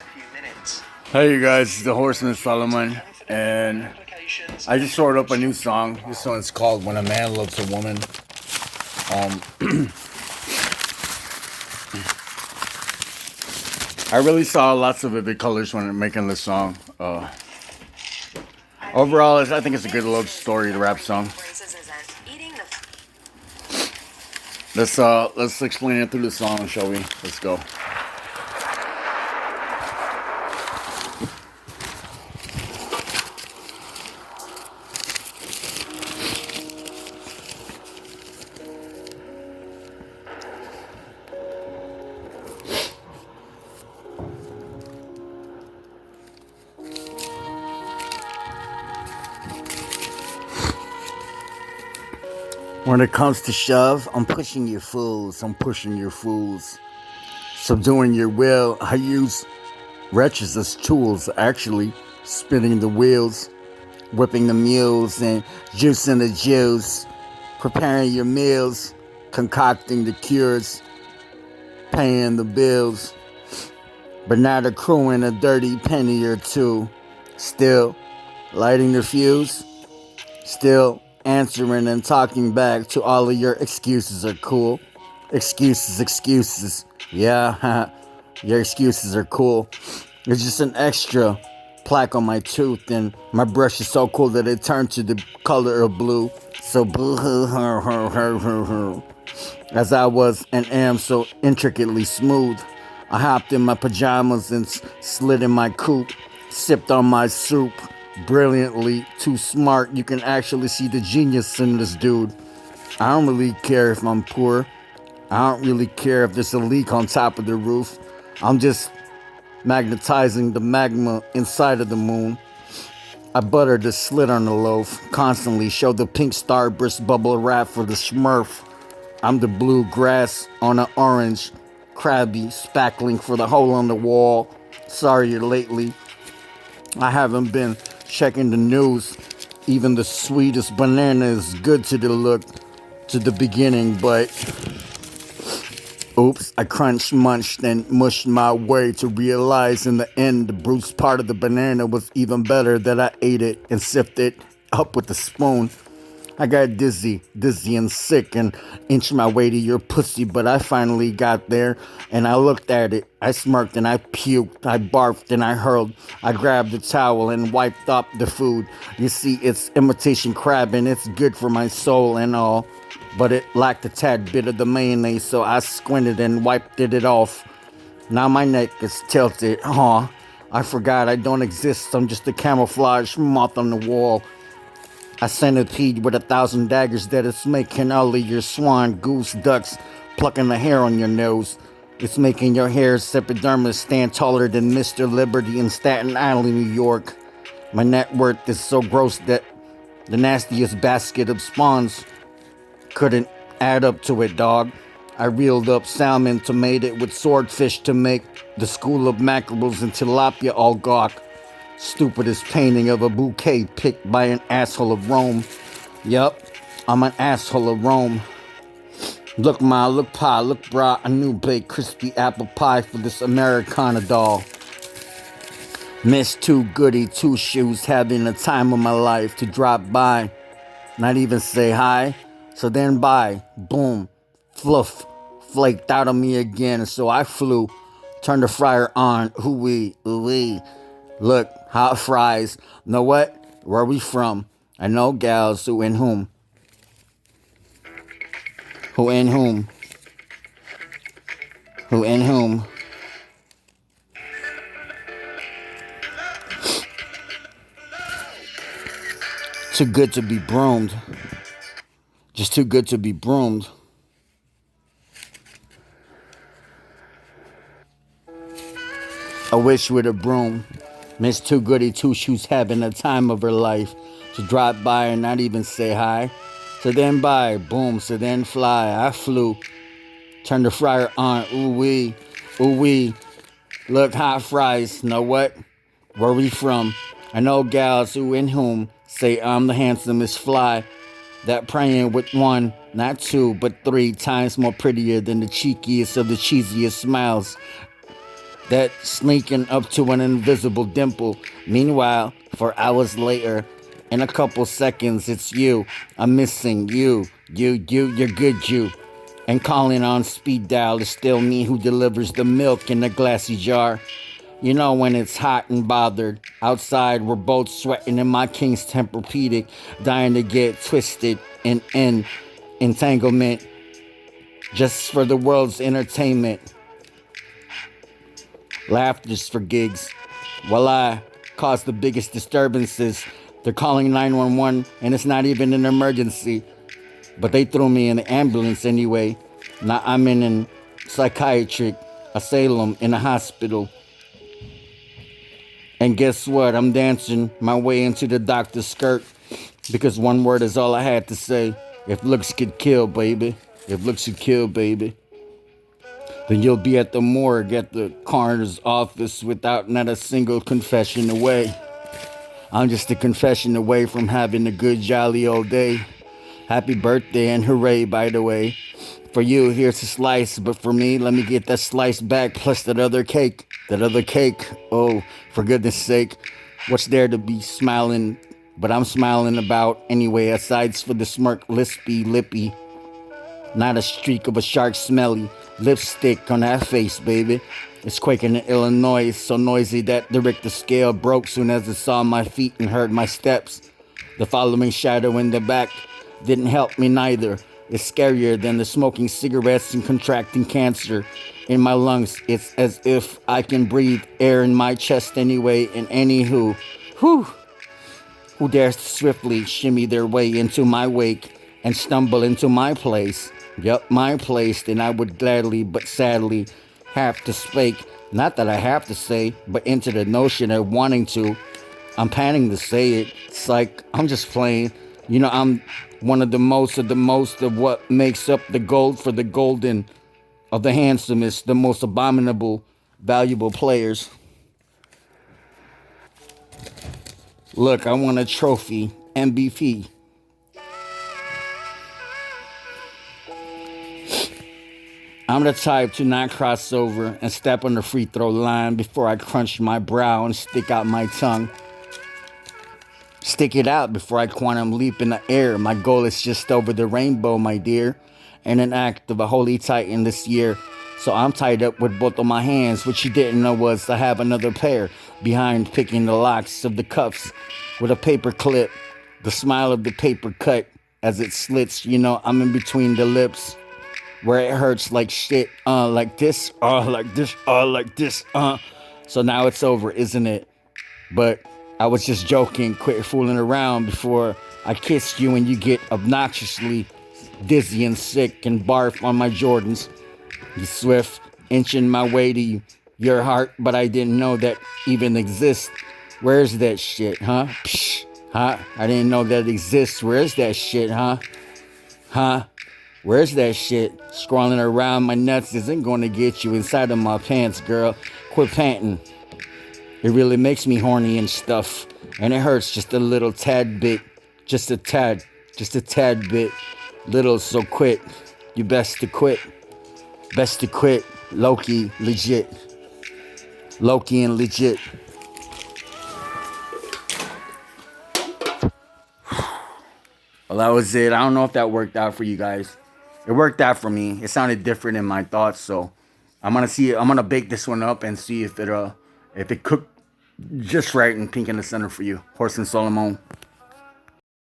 Hey you guys, it's the Horseman Solomon, and I just sorted up a new song. This one's called "When a Man Loves a Woman." Um, I really saw lots of vivid colors when making this song. Overall, I think it's a good love story, the rap song. Let's explain it through the song, shall we? Let's go. When it comes to shove, I'm pushing your fools. I'm pushing your fools. Subduing your will. I use wretches as tools, actually spinning the wheels, whipping the mules and juicing the juice, preparing your meals, concocting the cures, paying the bills, but not accruing a dirty penny or two. Still lighting the fuse, still answering and talking back to all of your excuses are cool. Excuses. Yeah, your excuses are cool. It's just an extra plaque on my tooth, and my brush is so cool that it turned to the color of blue. So blue, as I was and am so intricately smooth. I hopped in my pajamas and slid in my coupe, sipped on my soup, brilliantly too smart. You can actually see the genius in this dude. I don't really care if I'm poor. I don't really care if there's a leak on top of the roof. I'm just magnetizing the magma inside of the moon. I buttered the slit on the loaf, constantly showed the pink starburst bubble wrap for the smurf. I'm the blue grass on an orange, crabby, spackling for the hole on the wall. Sorry lately, I haven't been checking the news. Even the sweetest banana is good to the look, to the beginning, but oops, I crunched, munched, and mushed my way to realize in the end the bruised part of the banana was even better that I ate it and sipped it up with a spoon. I got dizzy and sick and inched my way to your pussy, but I finally got there and I looked at it. I smirked and I puked. I barfed and I hurled. I grabbed the towel and wiped up the food. You see, it's imitation crab and it's good for my soul and all, but it lacked a tad bit of the mayonnaise, so I squinted and wiped it off. Now my neck is tilted. I forgot I don't exist. I'm just a camouflage moth on the wall. A centipede with 1,000 daggers that is making all of your swan, goose, ducks, plucking the hair on your nose. It's making your hair's epidermis stand taller than Mr. Liberty in Staten Island, New York. My net worth is so gross that the nastiest basket of spawns couldn't add up to it, dog. I reeled up salmon to mate it with swordfish to make the school of mackerels and tilapia all gawk. Stupidest painting of a bouquet picked by an asshole of Rome. Yup, I'm an asshole of Rome. Look ma, look pa, look brah, a new baked crispy apple pie for this Americana doll. Miss Too Goody Two Shoes having the time of my life to drop by. Not even say hi. So then bye, boom, fluff, flaked out of me again. So I flew, turned the fryer on, ooh-wee, ooh-wee. Look, hot fries. Know what? Where we from? I know gals who in whom. Who in whom. Who in whom. Too good to be broomed. Just too good to be broomed. A wish with a broom. Miss Too Goody Two Shoes having the time of her life to drop by and not even say hi. So then bye, boom, so then fly. I flew, turned the fryer on, ooh-wee, ooh-wee. Look, hot fries, know what? Where we from? I know gals who in whom say I'm the handsomest fly. That praying with one, not two, but 3 times more prettier than the cheekiest of the cheesiest smiles. that sneaking up to an invisible dimple. Meanwhile, 4 hours later, in a couple seconds, it's you. I'm missing you. You're good, you. And calling on speed dial is still me who delivers the milk in a glassy jar. You know when it's hot and bothered. Outside, we're both sweating in my King's Tempur-Pedic, dying to get twisted in entanglement just for the world's entertainment. Laughter's for gigs. While I cause the biggest disturbances, they're calling 911 and it's not even an emergency. But they threw me in the ambulance anyway. Now I'm in a psychiatric asylum in a hospital. And guess what? I'm dancing my way into the doctor's skirt because one word is all I had to say. If looks could kill, baby. If looks could kill, baby. Then you'll be at the morgue at the coroner's office without not a single confession away. I'm just a confession away from having a good jolly old day. Happy birthday and hooray, by the way. For you, here's a slice, but for me, let me get that slice back plus that other cake. That other cake, oh, for goodness sake. What's there to be smiling, but I'm smiling about anyway, aside for the smirk, lispy, lippy. Not a streak of a shark smelly lipstick on that face, baby. It's quaking in Illinois, so noisy that the Richter scale broke soon as it saw my feet and heard my steps. The following shadow in the back didn't help me neither. It's scarier than the smoking cigarettes and contracting cancer in my lungs. It's as if I can breathe air in my chest anyway. And anywho, who dares to swiftly shimmy their way into my wake and stumble into my place? Yup, my place, then I would gladly but sadly have to speak. Not that I have to say, but into the notion of wanting to. I'm panting to say it. It's like I'm just playing. You know, I'm one of the most of what makes up the gold for the golden, of the handsomest, the most abominable, valuable players. Look, I want a trophy, MVP. I'm the type to not cross over and step on the free throw line before I crunch my brow and stick out my tongue. Stick it out before I quantum leap in the air. My goal is just over the rainbow, my dear, and an act of a holy titan this year. So I'm tied up with both of my hands. What you didn't know was I have another pair behind picking the locks of the cuffs with a paper clip. The smile of the paper cut as it slits. You know, I'm in between the lips where it hurts like shit. Like this, like this, like this, So now it's over, isn't it? But I was just joking, quit fooling around before I kiss you and you get obnoxiously dizzy and sick and barf on my Jordans. You swift, inching my way to your heart, but I didn't know that even exists. Where's that shit, huh? Psh, huh? I didn't know that exists. Where's that shit, huh? Huh? Where's that shit? Scrolling around my nuts isn't going to get you inside of my pants, girl. Quit panting. It really makes me horny and stuff. And it hurts just a little tad bit. Just a tad bit. Little, so quit. You best to quit. Best to quit. Lowkey, legit. Lowkey and legit. Well, that was it. I don't know if that worked out for you guys. It worked out for me. It sounded different in my thoughts, so I'm gonna bake this one up and see if it cooked just right and pink in the center for you. Horse and Solomon.